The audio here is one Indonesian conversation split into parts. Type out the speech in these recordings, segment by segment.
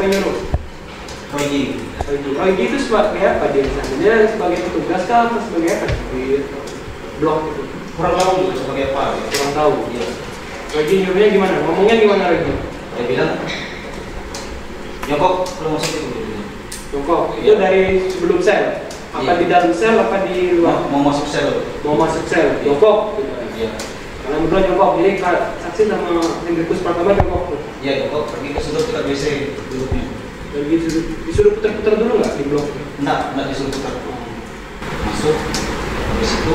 menyuruh? Royji. Royji itu sebagai apa dia misalnya? Dia sebagai petugas kah atau sebagai apa di blok itu? Kurang tahu juga sebagai apa. Kurang tahu. Iya. Royji nyuruhnya gimana? Ngomongnya gimana Royji? Dia bilang, nyokok belum masuk itu. Jongkok. Itu Iya. dari sebelum sel. Apa Iya. di dalam sel apa di luar? Mau masuk sel. Mau masuk sel. Jongkok. Iya. Karena berdua jongkok. Jadi saksi sama Hendrikus pertama jongkok. Iya, nyokok pergi ke sudut kita WC duduknya. Jadi disuruh putar-putar dulu nggak di blok? Enggak disuruh putar. Masuk, habis itu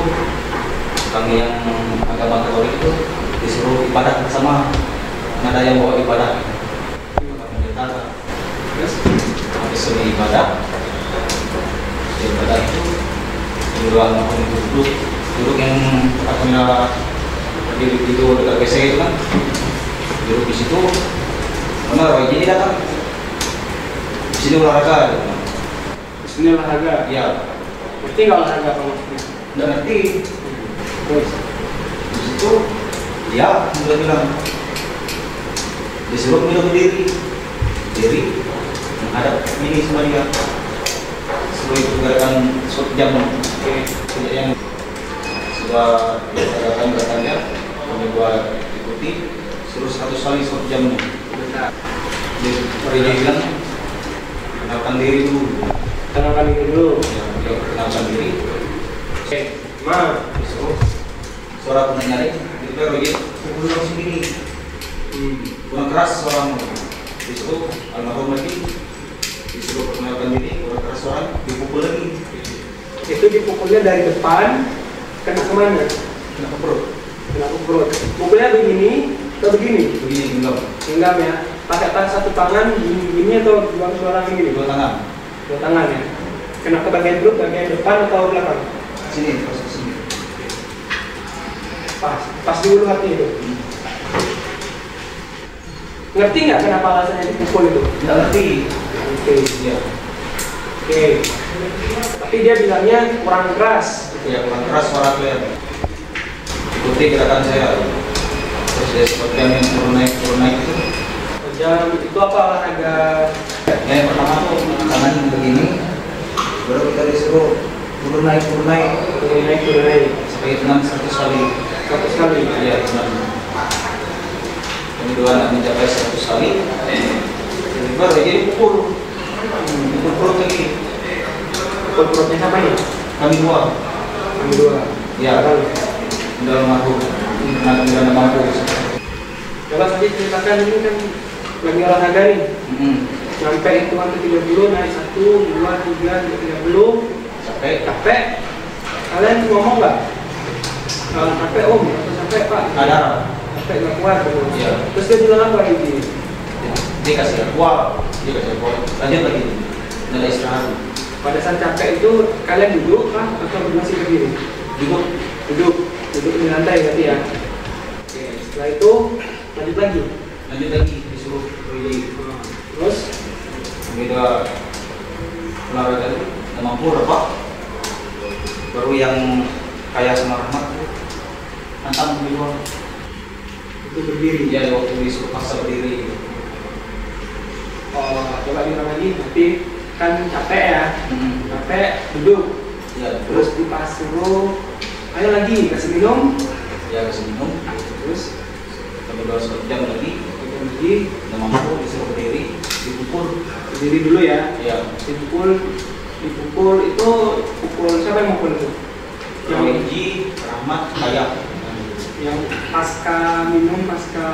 kami yang agama Katolik itu disuruh ibadah bersama. Nggak ada yang bawa ibadah. Kami ditata. Terus habis selesai ibadah itu di ruang duduk yang katanya berdiri itu dekat WC itu kan, duduk di situ. Karena Royji ini datang. Di sini olahraga. Di sini olahraga. Iya. Ngerti nggak olahraga apa maksudnya? Nggak ngerti. Terus Di situ dia udah bilang disuruh minum berdiri menghadap ini sama dia. Seluruh itu gerakan short jam. Yang sudah gerakan-gerakannya kami buat ikuti, suruh 100 kali short jamnya. Dia bilang kenalkan diri dulu. kenalkan diri dulu. Ya, kenalkan diri. Oke, ma. Disuruh suara pendengarin itu kan Royji pulang sendiri. Kurang keras suaramu. Disuruh almarhum lagi, disuruh perkenalkan diri, kurang keras suara, dipukul lagi. Itu dipukulnya dari depan, kena kemana? Kena ke perut. Kena ke perut. Pukulnya begini atau begini? Begini genggam. Genggam ya. Pakai satu tangan gini atau dua orang ini? Dua tangan. Dua tangan ya. Kena ke bagian perut, bagian depan atau belakang? Sini, pas ke sini. Pas di ulu hati itu. Ngerti nggak kenapa alasannya dipukul itu? Nggak ngerti. Oke. Iya. Oke. Tapi dia bilangnya kurang keras. Ya kurang keras suara tuh ya. Ikuti gerakan saya. Terus dia seperti yang turun naik itu. Jam itu apa olahraga? Yang pertama tuh tangan begini, baru kita disuruh turun naik Turun naik. sampai tenang 100 kali. 100 kali. Iya tenang. Kedua nak mencapai 100 kali, baru jadi pukul perut lagi. Pukul perutnya siapa ini? Kami dua. Ya. Dalam mampu. Dalam mampu. Coba saja ceritakan ini kan lagi olahraga nih. Sampai hitungan ke 30 naik 1, 2, 3, 30. Capek. Kalian ngomong nggak? Capek om atau capek pak? Ada. Capek nggak kuat. Iya. Terus dia bilang apa ini? Dia kasih kuat. Lanjut lagi. Nggak istirahat. Pada saat capek itu kalian duduk kah atau masih berdiri? Duduk di lantai berarti ya. Oke, setelah itu lanjut lagi. Disuruh Royji. Terus Kami dua olahraga itu nggak mampu apa? Baru yang kaya sama Rahmat tantang di luar. itu berdiri. Ya waktu disuruh paksa berdiri. Oh, coba diulang lagi. Tapi kan capek ya. Capek duduk. Ya Terus disuruh ayo lagi kasih minum. ya kasih minum. Terus Kami dua jam lagi. Nggak mampu disuruh berdiri, dipukul. berdiri dulu ya. Ya. Dipukul itu pukul siapa yang mukul itu? Royji, Rahmat, Kayak. Yang pasca minum, pasca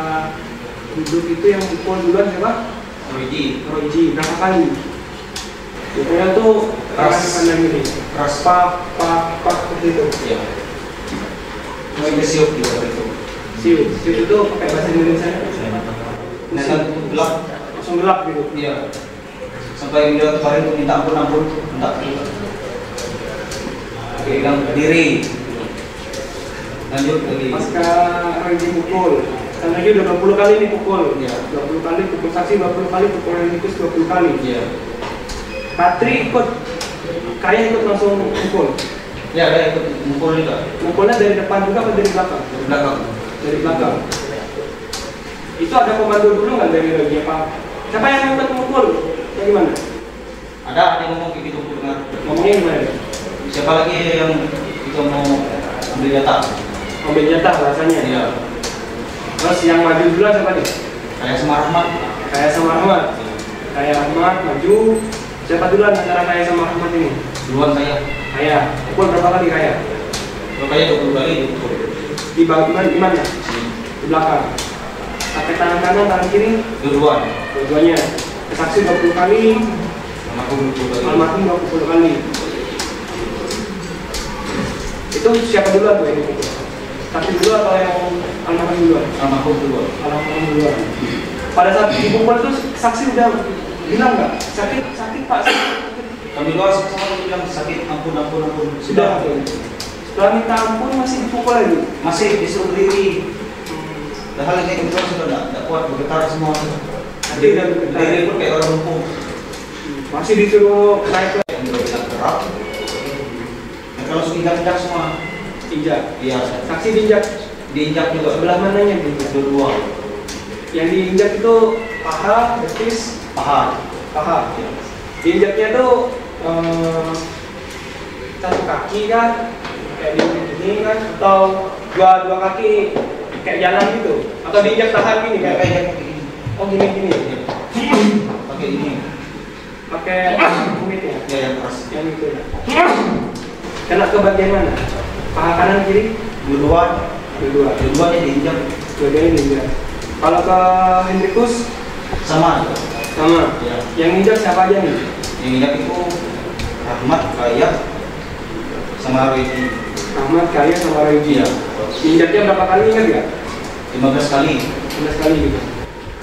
duduk itu yang pukul duluan siapa? Royji. Berapa kali? Pokoknya tuh Keras. pandang ini. Keras. Pak seperti itu. Ya. Masih siup juga itu. Siup itu pakai bahasa Indonesia. Nah, gelap. Langsung gelap gitu. Iya. Sampai dia kemarin tuh minta ampun, minta juga. Oke, bilang berdiri. Lanjut lagi. Pasca Royji pukul. Kan lagi udah 20 kali nih pukul. Iya. 20 kali pukul saksi, 20 kali pukul Hendrikus 20 kali. Iya. Patri ikut, Kayak ikut langsung pukul. Ya, ada ikut mukul juga. Mukulnya dari depan juga atau dari belakang? Dari belakang. Dari belakang. Itu ada komando dulu nggak dari Royji apa? Siapa yang ikut mukul? gimana? Ada yang ngomong kayak gitu, aku dengar. Ngomongnya gimana? Siapa lagi yang kita mau ambil jatah? Ambil jatah rasanya. Iya. Terus yang maju duluan siapa nih? Kayak sama Rahmat. Kayak sama Ahmad. Kayak Ahmad maju. Siapa duluan antara Kayak sama Ahmad ini? Duluan saya. Kayak. Pukul berapa kali Kayak? Kalau kayak 20 kali. Di bagian gimana? Di belakang. Pakai tangan kanan, tangan kiri? Duluan. Dua-duanya. Saksi 20 kali. Almarhum 20 kali. Almarhum 20 kali. Itu siapa duluan tuh yang dipukul? Saksi dulu atau yang almarhum duluan? Almarhum duluan. Almarhum duluan. Pada saat dipukul itu saksi udah bilang nggak? Sakit, sakit Pak. Sakit. Kami luar sama bilang sakit, ampun. Sudah. Setelah minta ampun masih dipukul lagi? Masih disuruh berdiri. Padahal ini kita sudah tidak kuat, bergetar semua. Diri pun kayak orang lumpuh. Masih disuruh naik lagi? Yang tidak gerak. Kalau injak semua. Injak? Iya. Saksi diinjak? Diinjak juga. Sebelah mananya diinjak? Dua. Yang diinjak itu paha, betis? Paha. Ya. Diinjaknya tuh satu kaki kan? Kayak diinjak gini kan? Atau dua kaki kayak jalan gitu? Atau diinjak tahan gini kan? Kayak gini. Oh gini. Pakai ini. Pakai kumit ya? Ya yang keras. Yang itu ya. Kena ke bagian mana? Paha kanan kiri? Dua. Dua-duanya diinjak. Dua-duanya diinjak. Kalau ke Hendrikus? Sama. Ya. Yang injak siapa aja nih? Yang injak itu Rahmat, Kayak, sama Royji. Rahmat, Kayak, sama Royji. Iya. Injaknya berapa kali ingat nggak? 15 kali. 15 kali gitu.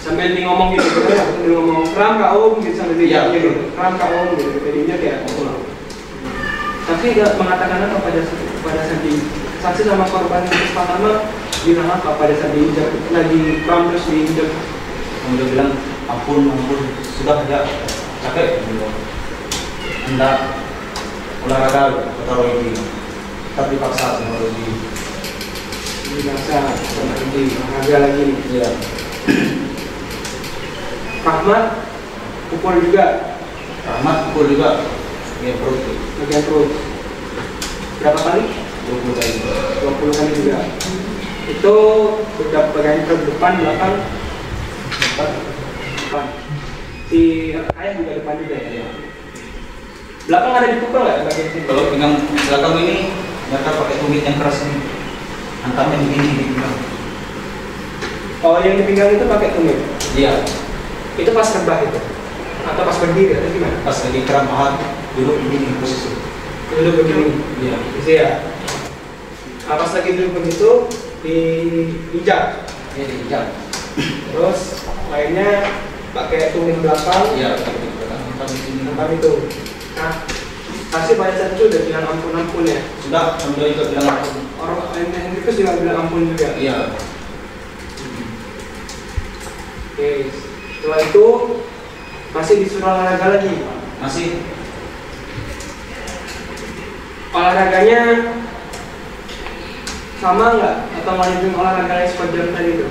Sampai di ngomong gitu, sambil ngomong kram kak om gitu sampai di Iya. gitu. Kram kak om gitu, jadi injak ya. Saksi tidak mengatakan apa pada saat saksi sama korban yang pertama bilang apa pada saat diinjak lagi kram terus diinjak? Kemudian bilang ampun, sudah ya capek. Hendak olahraga kata Royji. Tapi dipaksa sama Royji. Dipaksa sama Royji, olahraga lagi nih. Iya. Rahmat pukul juga. Rahmat pukul juga. Bagian perut. Bagian perut. Berapa kali? 20 kali. 20 kali juga. Itu udah bagian perut depan, belakang. Depan. Si Kayak juga depan juga ya. Belakang ada dipukul nggak bagian sini? Kalau pinggang belakang ini mereka pakai tumit yang keras ini. Angkatnya begini di pinggang. Oh yang di pinggang itu pakai tumit? Iya. Itu pas rebah itu? Atau pas berdiri atau gimana? Pas lagi kram paha duduk begini posisi. Duduk begini? Iya. Gitu ya? Nah, pas lagi duduk begitu diinjak? Iya diinjak. Terus lainnya pakai tumit belakang? Iya. Angkat di sini. Angkat itu. Nah, saksi pada saat itu udah bilang ampun ya? Sudah, alhamdulillah juga bilang ampun. Orang Hendrikus juga bilang ampun juga? Iya. Oke, setelah itu masih disuruh olahraga lagi? Masih. Olahraganya sama nggak? Atau lanjutin olahraga yang sport jam tadi itu?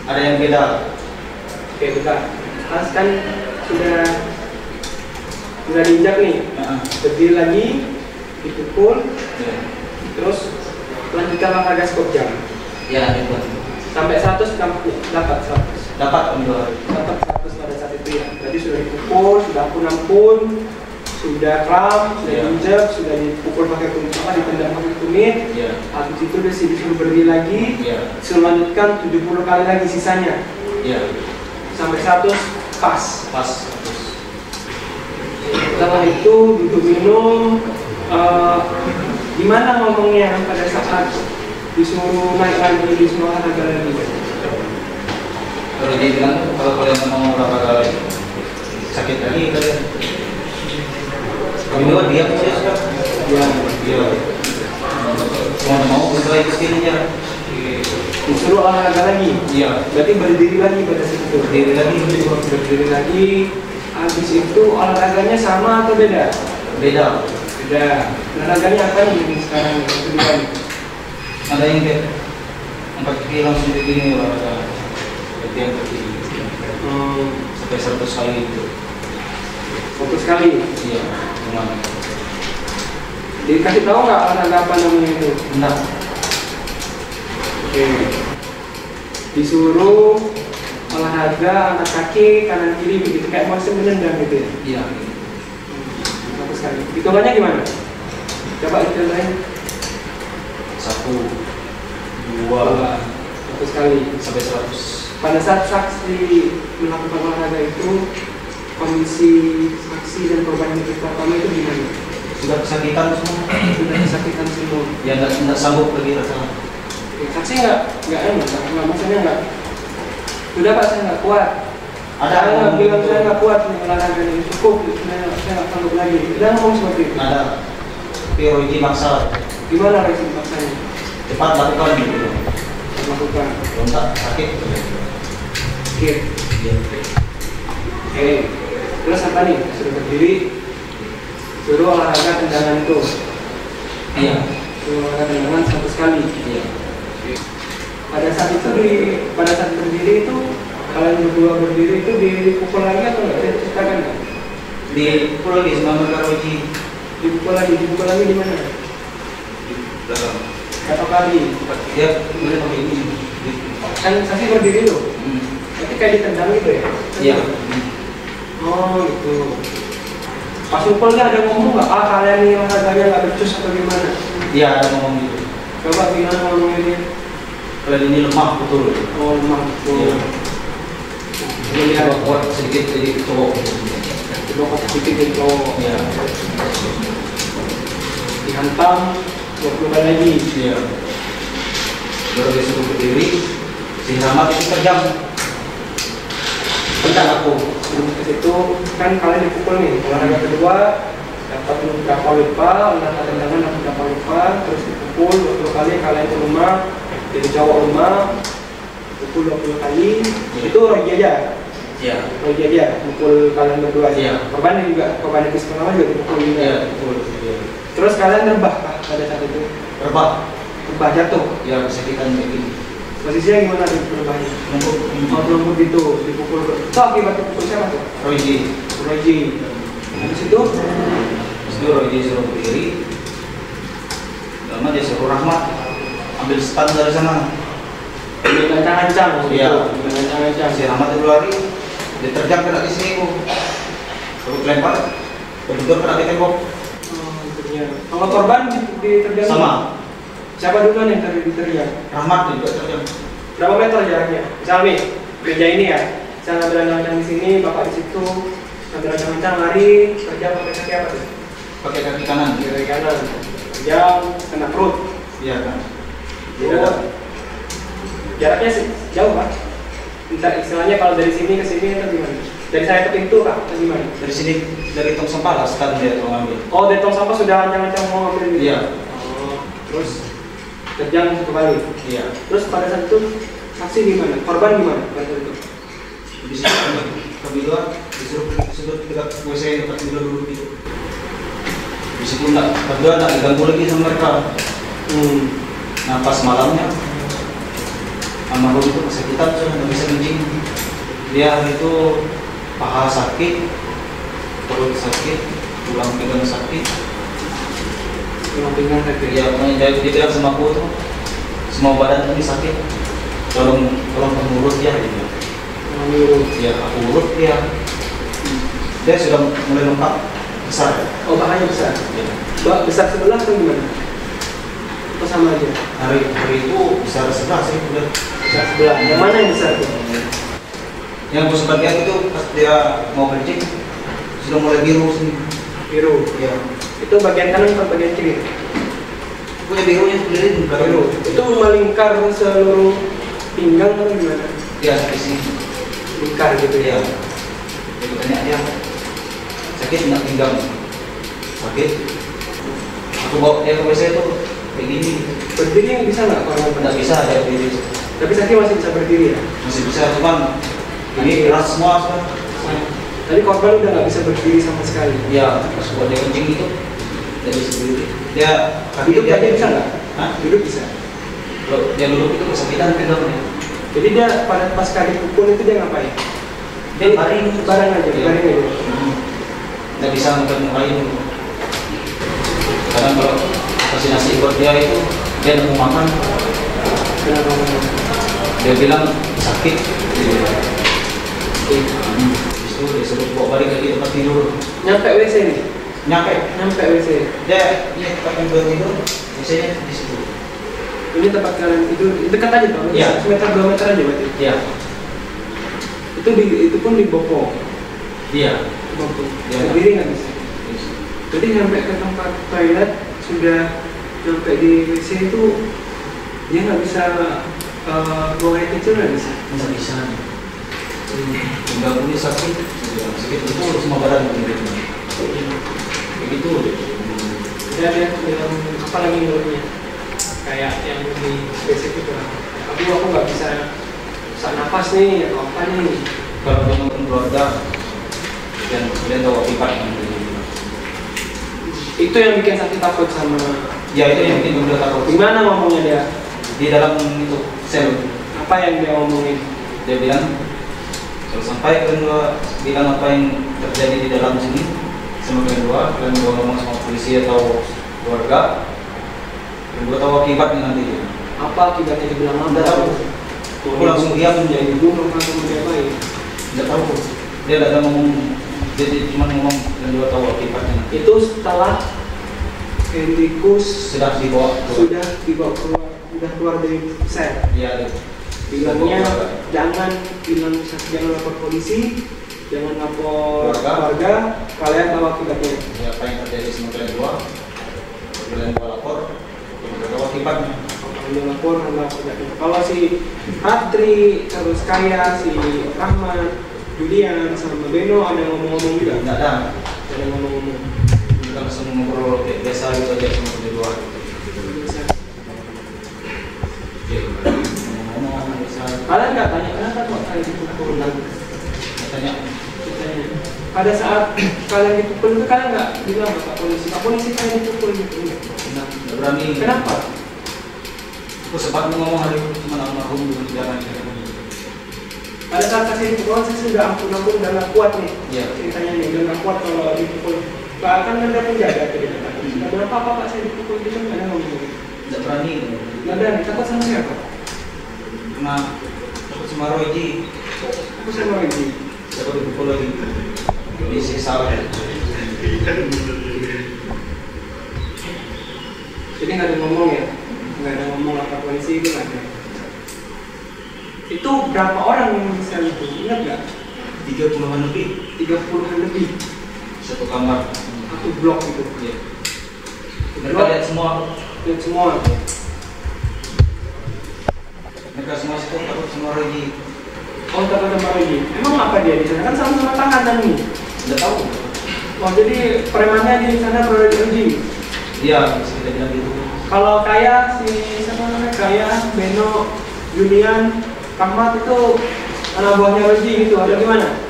Ada yang beda. Oke, bentar. Mas kan sudah diinjak nih, berdiri lagi, dipukul, terus lanjutkan olahraga sport jam. Ya, lanjut. Sampai 100 dapat 100. Dapat alhamdulillah. Dapat 100 pada saat itu ya. Tadi sudah dipukul, sudah ampun, sudah kram, sudah diinjak, sudah dipukul pakai tumit, ditendang pakai tumit. Habis itu disuruh berdiri lagi, disuruh lanjutkan 70 kali lagi sisanya. Sampai 100 pas. Setelah itu duduk minum. Gimana ngomongnya pada saat disuruh naik lagi, disuruh olahraga lagi? Kalau dia bilang kalau kalian mau olahraga lagi sakit lagi kalian. Kami dua diam saja sudah. Iya. Mau berdoa ke sini aja. Disuruh olahraga lagi? Iya. Berarti berdiri lagi pada saat itu? Berdiri lagi. Habis itu olahraganya sama atau beda? Beda. Olahraganya apa nih sekarang? Ada yang kayak angkat kaki langsung begini olahraga. Yang kaki sampai 100 kali itu. Satu sekali. Iya, cuman Dikasih tahu nggak olahraga apa namanya itu? enggak. Oke. Disuruh olahraga angkat kaki kanan kiri begitu kayak masih menendang gitu ya? Iya. Satu sekali. Hitungannya gimana? Coba hitungannya. 1, 2, Satu sekali. sampai 100. Pada saat saksi melakukan olahraga itu, kondisi saksi dan korban yang pertama itu gimana? Sudah kesakitan semua. Sudah kesakitan semua. Ya enggak sanggup lagi rasanya. Saksi nggak maksudnya nggak. Sudah Pak, saya nggak kuat. Saya nggak bilang saya nggak kuat nih olahraga ini cukup. Saya nggak sanggup lagi. Sudah ngomong seperti itu. Ada POJ maksa. Gimana reaksi paksanya? Cepat lakukan gitu. Lakukan. Kalau enggak sakit. Skip. Iya. Oke. Terus apa nih? Suruh berdiri. Suruh olahraga tendangan itu. Iya. Suruh olahraga tendangan satu sekali. Iya. Pada saat berdiri itu kalian berdua berdiri itu dipukul lagi atau nggak? Saya ceritakan nggak? Dipukul lagi sama POJ. Dipukul lagi di mana? Di belakang. Berapa kali? Dia boleh pakai ini. Kan saksi berdiri loh. Tapi kayak ditendang gitu ya? Iya. Oh gitu. Pas pukulnya ada ngomong nggak? Kalian ini olahraganya nggak becus atau gimana? Iya, ada ngomong gitu. Coba gimana ngomongnya dia? Kalian ini lemah betul. Oh lemah. Iya. Ini dia Kuat sedikit jadi cowok. coba sedikit gitu. Iya. Dihantam 20 kali lagi. Iya. Baru disuruh berdiri, si Rahmat itu terjang. Tendang aku. Sebelum ke situ kan kalian dipukul nih. Olahraga kedua dapat berapa lupa, olahraga tendangan dapat berapa lupa, terus dipukul 20 kali kalian ke rumah, jadi cowok rumah, pukul 20 kali. Itu Rogi aja. Iya. Rogi aja, pukul kalian berdua aja. Iya. Korban juga pengalaman juga dipukul juga. Iya, betul. Iya. Terus kalian terbah kah pada saat itu? Terbang. Terbah jatuh. Ya, kesakitan kayak gini. Posisinya gimana di terbahnya? Nunggu gitu, dipukul. Itu akibat dipukul siapa tuh? Roji. Rogi. Habis itu Terus itu Roji suruh berdiri. Lama dia suruh Rahmat ambil stand dari sana. ancang-ancang. Iya. Ancang-ancang. Si Rahmat itu lari, dia terjang kena di sini kok. Terus lempar, kebetulan kena di tembok. Kalau korban diterjang Sama. Siapa duluan yang tadi diterjang? Rahmat juga terjang. Berapa meter jaraknya? Misal nih, meja ini ya. Saya ngambil ancang-ancang di sini, bapak di situ. Ngambil ancang-ancang lari, terjang pakai kaki apa tuh? Pakai kaki kanan. Kaki kanan. Terjang, kena perut. Iya kan. Iya. Jaraknya jauh pak. Entah istilahnya kalau dari sini ke sini atau gimana? Dari saya ke pintu pak atau gimana? Dari sini dari tong sampah lah stand dia mau ngambil. Oh dari tong sampah sudah ancang-ancang mau ngambil gitu? Iya. Oh, terus terjang satu kali. Iya. Terus pada saat itu saksi gimana? Korban gimana pada saat itu? Di sini kami dua disuruh dekat WC dekat dulu gitu. Di situ berdua nggak diganggu lagi sama mereka. Nah pas malamnya almarhum itu kesakitan sudah nggak bisa kencing. Dia itu paha sakit, perut sakit, tulang pinggang sakit. Tulang pinggang sakit. Ya, dia bilang sama aku tuh, semua badan ini sakit. Tolong pengurus dia gitu. Menurut. Ya, aku urut dia. Dia sudah mulai lengkap besar. Oh bahaya besar. Ya. Besar sebelah atau gimana? Atau sama aja? Hari itu besar sebelah sih udah. Besar sebelah. Yang mana yang besar tuh? Yang bos bagian itu pas dia mau kencing sudah mulai biru sini. Biru. Ya. Itu bagian kanan atau bagian kiri? Punya birunya sendiri bukan Biru. Itu melingkar seluruh pinggang atau gimana? Ya di sini. Lingkar gitu ya. Ya. Jadi tanya dia sakit nggak pinggang? Sakit. Aku bawa dia ke WC itu kayak gini. Berdiri yang bisa nggak kalau Nggak bisa dia berdiri. Tapi Saki masih bisa berdiri ya? Masih bisa cuman ini keras semua kan. Tadi korban udah nggak bisa berdiri sama sekali. Ya pas buat dia kencing itu nggak bisa berdiri. Dia Duduk tadi bisa nggak? Hah? Duduk bisa. Kalau dia duduk itu kesakitan pinggangnya. Jadi dia pada pas kali pukul itu dia ngapain? Dia baring bareng aja, Iya. bareng aja. nggak bisa makan yang lain. Kadang kalau kasih nasi buat dia itu dia nggak mau makan. Dia bilang sakit. Itu disuruh bawa balik ke tempat tidur. Nyampe WC nih? Nyampe WC. Ya, ini tempat yang tidur. WC-nya di situ. Ini tempat kalian tidur dekat aja Pak? Iya. 1 meter 2 meter aja berarti? Iya. Itu pun di Boko? Iya. Boko. Iya. Sendiri nggak bisa? Jadi nyampe ke tempat toilet sudah nyampe di WC itu dia nggak bisa buang air kecil nggak bisa? Nggak bisa. Nggak punya sakit itu semua badan begitu. Dia bilang apa lagi menurutnya? Kayak yang di spesifik itu, aku nggak bisa sesak nafas nih atau apa nih. Kalau dia nonton keluarga dan kemudian tahu akibat itu yang bikin sakit takut sama. Ya itu yang bikin gue takut. Gimana ngomongnya dia? Di dalam itu sel. Apa yang dia ngomongin? Dia bilang kalau sampai kalian dua bilang apa yang terjadi di dalam sini sama kalian dua ngomong sama polisi atau keluarga, kalian dua tahu akibatnya nanti. Apa akibatnya dibilang apa? Tidak tahu. Aku langsung diam jadi bunuh atau diapain? Tidak tahu. Dia tidak ada ngomong. Jadi cuma ngomong kalian dua tahu akibatnya nanti. Itu setelah Hendrikus sudah dibawa keluar dari sel. Iya. Bilangnya jangan lapor polisi, jangan lapor keluarga, kalian tahu akibatnya. Ya, apa yang terjadi sama kalian dua lapor, kalian tahu akibatnya. Kalian lapor, akibatnya. Kalau si Hatri, terus Kaya, si Rahman, Julian, sama Beno ada ngomong-ngomong juga? Tidak ada. Ada ngomong-ngomong. Kita langsung ngobrol kayak biasa gitu aja sama kedua. Kalian nggak tanya kenapa kok kalian dipukul? Tanya. Pada saat kalian dipukul itu kalian nggak bilang ke Pak Polisi kalian dipukul gitu? Nggak berani. Kenapa? Aku sempat ngomong hari itu cuma almarhum di jalan. Pada saat kasih dipukul saya sudah ampun udah nggak kuat nih. Iya. Ceritanya nih udah nggak kuat kalau dipukul. Pak akan ada penjaga tadi kata. Nggak berapa Pak saya dipukul gitu nggak ada ngomong. Nggak berani. Nggak berani. Takut sama siapa? Karena takut sama Royji. Aku sama Royji. Takut dipukul lagi. Jadi salah. Jadi nggak ada ngomong ya? Nggak ada ngomong lapor polisi itu nggak ada. Itu berapa orang yang bisa itu? Ingat nggak? 30-an lebih. 30-an lebih. Satu kamar. Satu blok itu. Iya. Mereka lihat semua. Lihat semua. Mereka semua itu takut sama Royji. Oh, takut sama Royji. Emang apa dia di sana? Kan sama-sama tahanan nih. Nggak tahu. Oh, jadi premannya di sana Royji. Iya, bisa kita bilang gitu. Kalau Kaya si siapa namanya? Kaya, Beno, Julian, Rahmat itu anak buahnya Royji gitu. Ada gimana?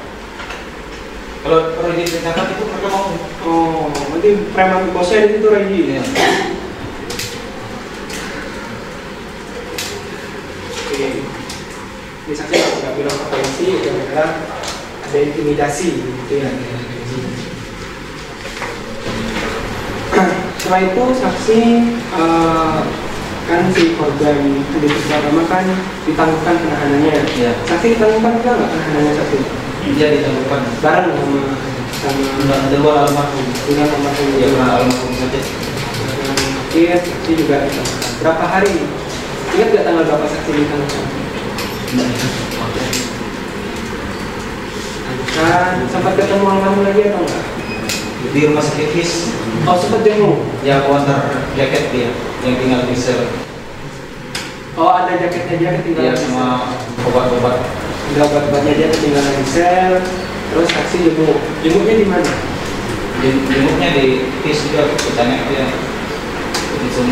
Kalau Royji ditangkap itu mereka mau. Oh, berarti preman bosnya di situ Royji. Iya. Oke. Ini saksi nggak bilang ke polisi, karena ada intimidasi gitu ya. Setelah itu saksi kan si korban itu pertama kan ditangguhkan penahanannya. Iya. Saksi ditangguhkan juga nggak penahanannya saksi? Dia ditangguhkan. Bareng sama Ada dua almarhum. dengan almarhum. Dia pernah almarhum saja. Iya, saksi juga ditangguhkan. Berapa hari? Ingat nggak tanggal berapa saksi ditangguhkan? Kan sempat ketemu almarhum lagi atau enggak? Di rumah sakit FIS. Oh, sempat jenguk. Ya, aku antar jaket dia yang tinggal di sel. Oh, ada jaketnya dia ketinggalan. Iya, sama obat-obat. Ada obat-obatnya dia ketinggalan di sel. Terus saksi jenguk. Jenguknya di mana? Jenguknya di FIS juga. Tanya dia langsung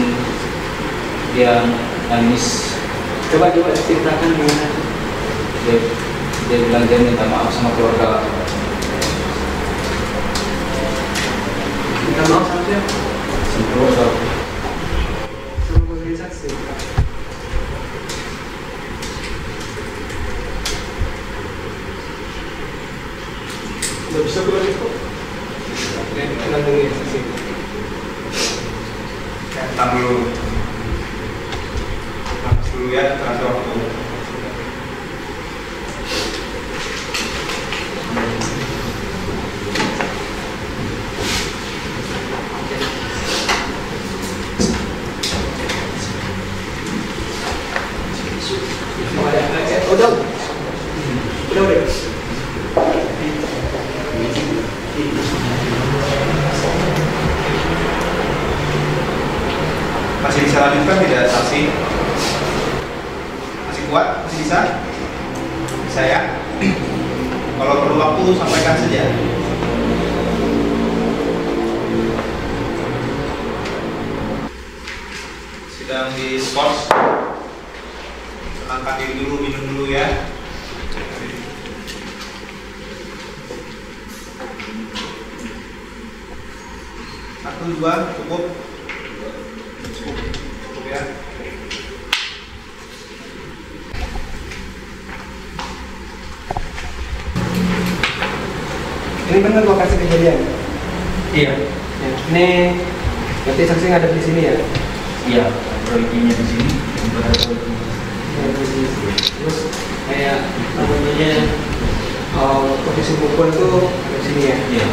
dia nangis. Coba ceritakan gimana. Dia bilang dia minta maaf sama keluarga. Minta maaf sama siapa? Sama keluarga. Sama organisasi. Nggak bisa pulang itu. Dan tenang dulu ya saksi. Tenang dulu. Nafas dulu ya, terasa waktu. Udah. Masih bisa lanjutkan tidak saksi? Masih kuat? Masih bisa? Bisa ya? Kalau perlu waktu sampaikan saja. Sedang di sports. Tenangkan diri dulu, minum dulu ya. Satu, dua, cukup. Cukup ya. Ini benar lokasi kejadian. Iya. Ya, ini berarti saksi ngadep di sini ya. Iya, proyeknya di sini. Terus kayak namanya posisi pukul tuh di sini ya. Iya.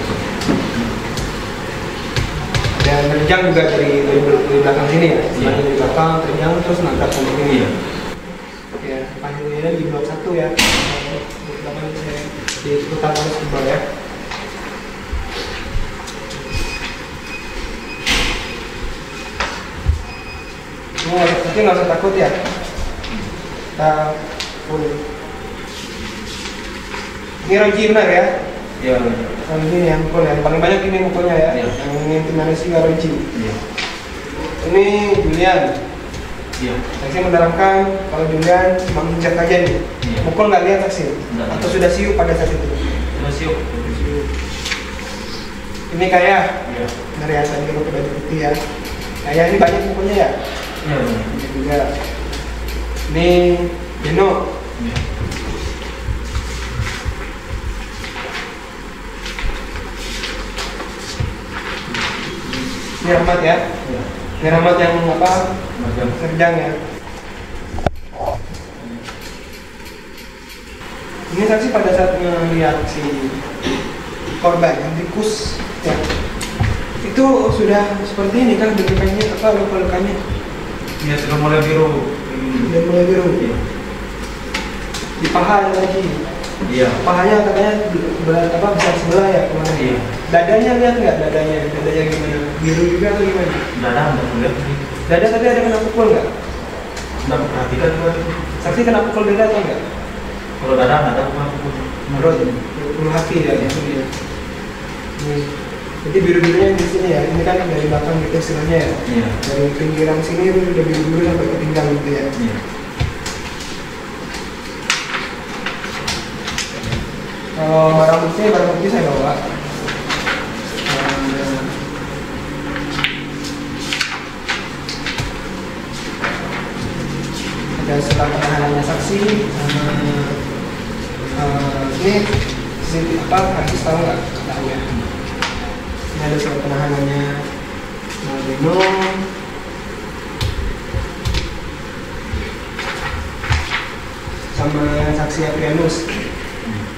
Dan terjang juga dari belakang sini ya. Iya. Dari belakang terjang terus nabrak ke sini. Iya. Ya, panjangnya di blok 1 ya. Belakang saya di utara Subang ya. Tapi nggak usah takut ya. Kita full. Ini Roji benar ya? Iya. Ini yang mukul ya. Paling banyak ini mukulnya ya. Iya. Yang ini timnya si Roji. Iya. Ini Julian. Iya. Saksi menerangkan kalau Julian cuma menginjak aja nih. Iya. Mukul nggak lihat saksi? Enggak. Atau sudah siup pada saat itu? Masih yuk. Ini kayak Iya. dari atas ini pakai baju putih ya. Kayak ini banyak mukulnya ya. Iya. Ini juga. Ini Beno. Iya. Ini Rahmat ya. Iya. Ini Rahmat yang apa? Macam. Terjang ya. Ini saksi pada saat melihat si korban yang dikus ya. Itu sudah seperti ini kan bentukannya apa luka-lukanya? Iya, sudah mulai biru. Sudah mulai biru. Iya. Di paha ada lagi. Iya. Pahanya katanya apa besar sebelah ya kemarin. Iya. Dadanya lihat nggak dadanya? Dadanya gimana? Biru juga atau gimana? Dada enggak melihat. Dada tadi ada kena pukul nggak? Enggak perhatikan gua. Saksi kena pukul dada atau enggak? Kalau dada enggak ada apa. Menurut pukul hati ya. Ini. Jadi biru-birunya di sini ya. Ini kan dari belakang gitu istilahnya ya. Iya. Dari pinggiran sini itu udah biru-biru sampai ke pinggang gitu ya. Iya. Kalau barang bukti saya bawa. Ada surat penahanannya saksi sama ini apa hadis tahu nggak katanya? Ini ada surat penahanannya Beno. Sama saksi Aprianus.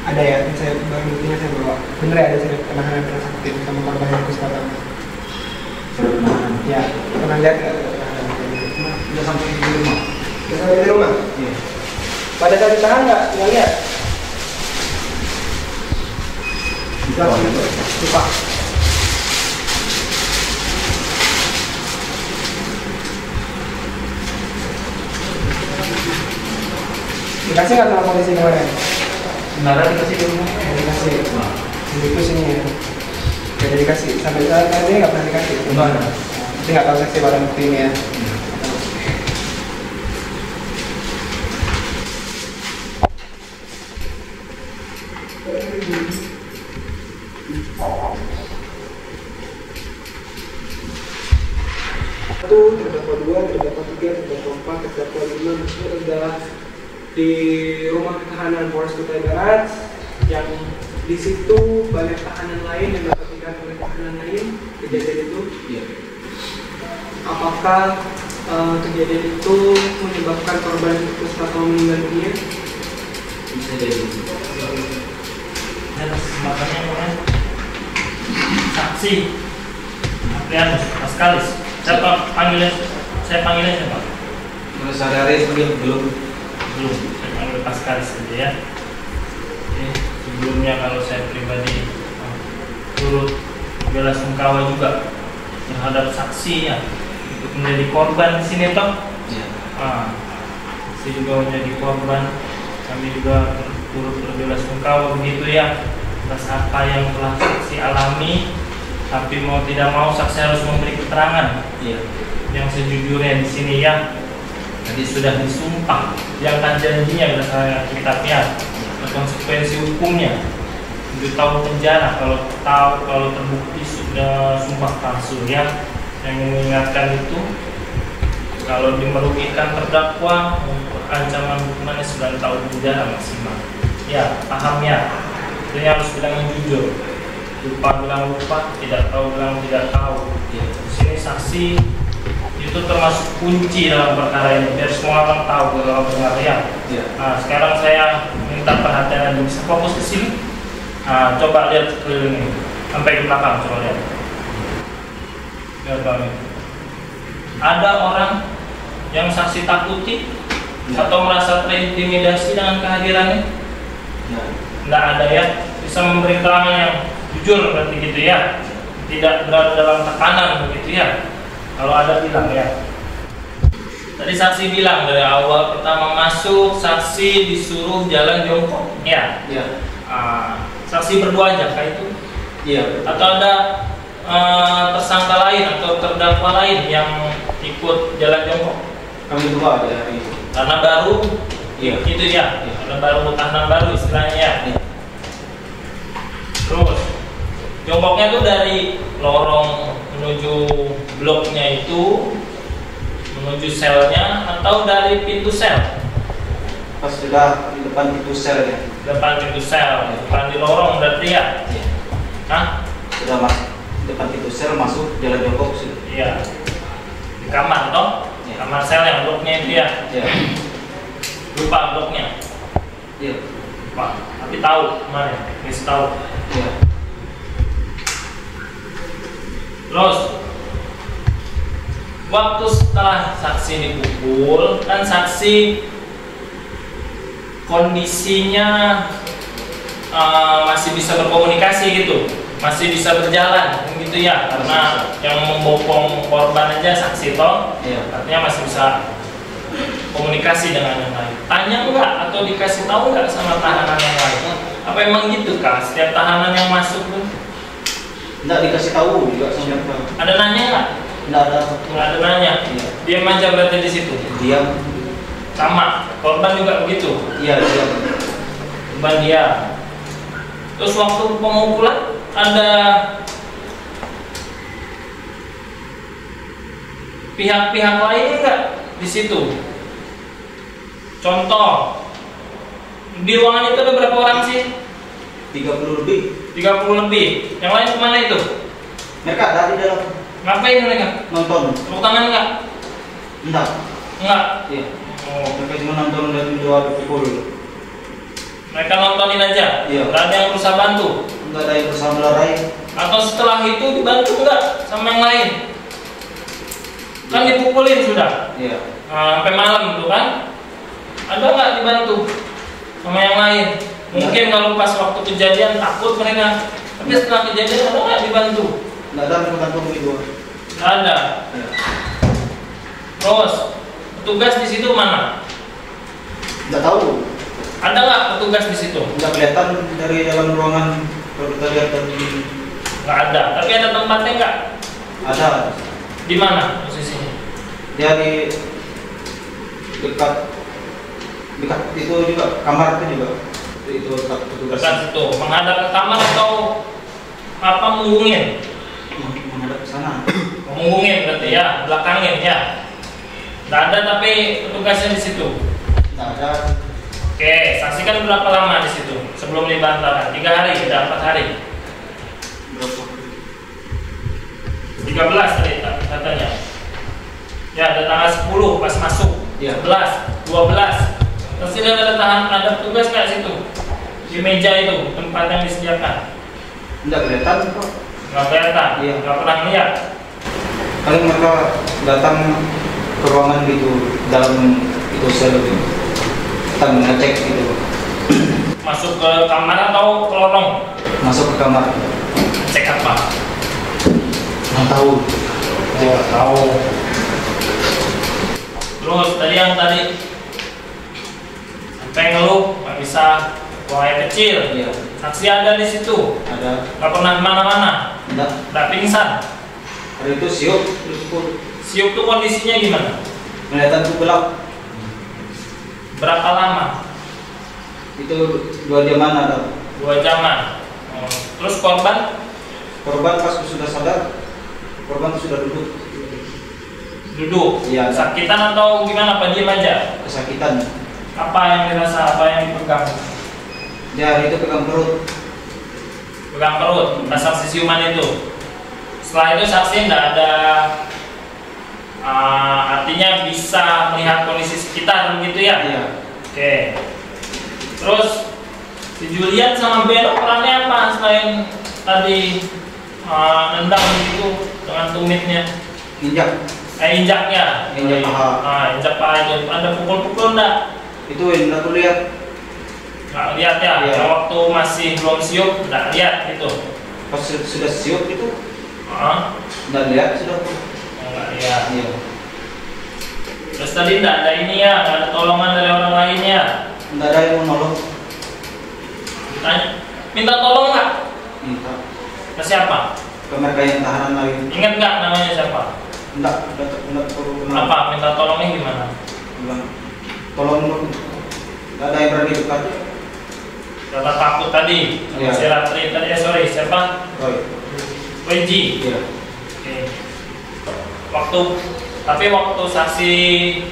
Ada ya, saya barang buktinya saya bawa. Bener ya ada surat penahanan transaksi sama korban yang kus pertama. Ya, pernah lihat nggak? Sudah sampai di rumah. Sudah sampai di rumah? Iya. Pada saat ditahan nggak lihat? Lupa. Dikasih nggak sama polisi kemarin? Nggak ada dikasih di rumah. Dikasih. Nah. Itu sini ya. Jadi dikasih. Sampai saat ini nggak pernah dikasih. Enggak ada. Tapi nggak tahu saksi barang bukti ini ya. Satu, terdakwa 2, terdakwa 3, terdakwa 4, terdakwa 5 sudah di rumah tahanan Polres Kutai Barat yang di situ banyak tahanan lain yang dapat dilihat oleh tahanan lain kejadian itu. Iya. Apakah kejadian itu menyebabkan korban putus atau meninggal dunia? Bisa jadi. Dan kesempatannya oleh saksi Adrianus Pascalis. Saya panggilnya siapa? Kalau sehari-hari belum. Saya panggil Pascalis saja ya. Oke, sebelumnya kalau saya pribadi turut belasungkawa juga terhadap saksi ya, untuk menjadi korban di sini toh. Iya. Saksi juga menjadi korban. Kami juga turut berbelasungkawa begitu ya atas apa yang telah saksi alami. Tapi mau tidak mau saksi harus memberi keterangan yang sejujurnya di sini ya. Jadi sudah disumpah, yang akan janjinya berdasarkan kitab ya. Konsekuensi hukumnya 7 tahun penjara kalau terbukti sudah sumpah palsu ya. Yang mengingatkan itu kalau merugikan terdakwa ancaman hukumannya 9 tahun penjara maksimal. Ya, paham ya. Jadi harus bilang yang jujur. Lupa bilang lupa, tidak tahu bilang tidak tahu. Di sini saksi itu termasuk kunci dalam perkara ini, biar semua orang tahu kalau benar ya. Nah, sekarang saya minta perhatian Anda, bisa fokus ke sini. Nah, coba lihat sekeliling ini, sampai ke belakang, coba lihat. Lihat kami. Ada orang yang saksi takuti atau merasa terintimidasi dengan kehadirannya? Tidak ada ya. Bisa memberi keterangan yang jujur berarti gitu ya, tidak berada dalam tekanan begitu ya. Kalau ada bilang ya. Tadi saksi bilang dari awal pertama masuk saksi disuruh jalan jongkok ya. Iya. Saksi berdua aja kah itu? Iya. Atau ada tersangka lain atau terdakwa lain yang ikut jalan jongkok? Kami berdua ada hari itu. Karena baru. Iya. Itu ya. Karena baru tahanan baru istilahnya ya. Iya. Terus jongkoknya tuh dari lorong menuju bloknya itu menuju selnya atau dari pintu sel? Pas sudah di depan pintu sel ya. Depan pintu sel, bukan di lorong berarti ya? Iya. Hah? Sudah masuk depan pintu sel, masuk jalan jongkok sudah. Iya. Di kamar toh? Iya. Kamar sel yang bloknya itu ya? Iya. Lupa bloknya? Iya. Lupa. Tapi tahu kemarin, bisa tahu. Iya. Terus waktu setelah saksi dipukul kan saksi kondisinya masih bisa berkomunikasi gitu, masih bisa berjalan gitu ya, karena yang membopong korban aja saksi toh, artinya masih bisa komunikasi dengan yang lain. Tanya enggak atau dikasih tahu enggak sama tahanan yang lain? Apa emang gitu kak? Setiap tahanan yang masuk tuh? Enggak dikasih tahu juga sama. Ada nanya enggak? Enggak ada. Enggak ada nanya. Iya. Diam aja berarti di situ. Diam. Sama. Korban juga begitu. Iya, diam. Korban dia. Terus waktu pemukulan ada pihak-pihak lain enggak di situ? Contoh, di ruangan itu ada berapa orang sih? 30 lebih. 30 lebih. Yang lain kemana itu? Mereka ada di dalam. Ngapain mereka? Nonton. Tepuk tangan enggak? Enggak. Enggak. Iya. Oh, Mereka cuma nonton dan doa dipukul. mereka nontonin aja. Iya. Enggak ada yang berusaha bantu. Enggak ada yang berusaha melerai. Atau setelah itu dibantu enggak sama yang lain? Kan dipukulin sudah. Iya. Nah, sampai malam tuh kan? Ada nggak dibantu sama yang lain? Mungkin kalau pas waktu kejadian takut mereka, tapi setelah kejadian ada nggak dibantu? Enggak ada yang bantu itu. Nggak ada. Iya. Terus petugas di situ mana? Enggak tahu. Ada nggak petugas di situ? Enggak kelihatan dari dalam ruangan kalau kita lihat dari Nggak ada. Tapi ada tempatnya nggak? ada. Di mana posisinya? Dia di dekat itu juga kamar itu juga itu dekat petugas. Dekat situ. Menghadap ke kamar atau apa menghubungin? Menghadap ke sana. Menghubungin berarti ya, belakangin ya. Nggak ada tapi petugasnya di situ. Enggak ada. Oke, saksikan berapa lama di situ sebelum dibantah? 3 hari, tidak 4 hari. Berapa? 13 tadi katanya. Ya, ada tanggal 10 pas masuk. Iya. 11, 12. Terus lihat ada petugas nggak situ? Di meja itu, tempat yang disediakan. Enggak kelihatan kok. Nggak kelihatan, Iya. nggak pernah lihat. Paling mereka datang ke ruangan gitu, dalam itu sel gitu. Kita ngecek gitu. Masuk ke kamar atau ke lorong? Masuk ke kamar. Cek apa? Nggak tahu. Oh, tahu. Terus tadi sampai ngeluh nggak bisa buang air kecil. Iya. Saksi ada di situ. Ada. Nggak pernah kemana-mana. Nggak pingsan. Hari itu siup, terus Siup tuh kondisinya gimana? kelihatan tuh gelap. Berapa lama? Itu 2 jaman ada. 2 jaman. Oh. Terus korban Korban pas sudah sadar, korban sudah duduk. duduk. Iya. Sakitan atau gimana? Apa diem aja? Kesakitan. Apa yang dirasa? Apa yang dipegang? Ya itu pegang perut. Pegang perut. Pas saksi siuman itu. Setelah itu saksi tidak ada, artinya bisa melihat kondisi sekitar begitu ya? Iya. Oke. Terus si Julian sama Beno perannya apa selain tadi nendang gitu dengan tumitnya? Injaknya. Injak paha. Injak paha itu. Ada pukul-pukul enggak? Itu yang aku lihat. Nggak lihat ya? Iya. Yang waktu masih belum siup nggak lihat itu? Pas sudah siup itu Nggak nggak lihat sudah. nggak lihat. Iya. Terus tadi nggak ada ini ya? Nggak ada tolongan dari orang lainnya? Nggak ada yang mau nolong. Tanya, minta tolong nggak? Minta. Ke siapa? Ke mereka yang tahanan lain. Ingat nggak namanya siapa? Nggak perlu kenal. Apa? Minta tolongnya gimana? Bilang, tolong dong. Nggak ada yang berani dekat. Karena takut tadi. Iya. Si Ratri tadi, sorry, siapa? Roy. Weji. Iya. Oke. Tapi waktu saksi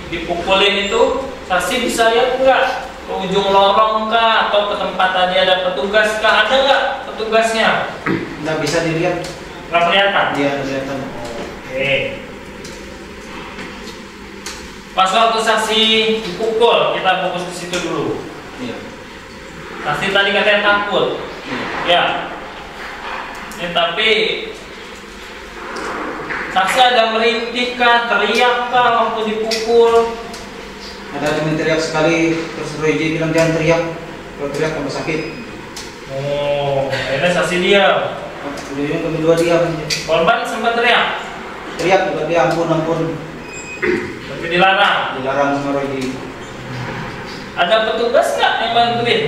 dipukulin itu, saksi bisa lihat nggak ke ujung lorong kah atau ke tempat tadi ada petugas kah? Ada nggak petugasnya? Nggak bisa dilihat. Nggak kelihatan. Dia kelihatan. Oke. Pas waktu saksi dipukul, kita fokus ke situ dulu. Iya. Saksi tadi katanya takut. Ya. Tapi saksi ada merintih kah, teriak kah waktu dipukul? Ada cuma teriak sekali, terus Roy J bilang jangan teriak. Kalau teriak tambah sakit. Oh, akhirnya saksi diam. Udah kami dua diam. Korban sempat teriak, Teriak juga dia ampun. tapi dilarang. Dilarang sama Roy J. Ada petugas nggak yang bantuin?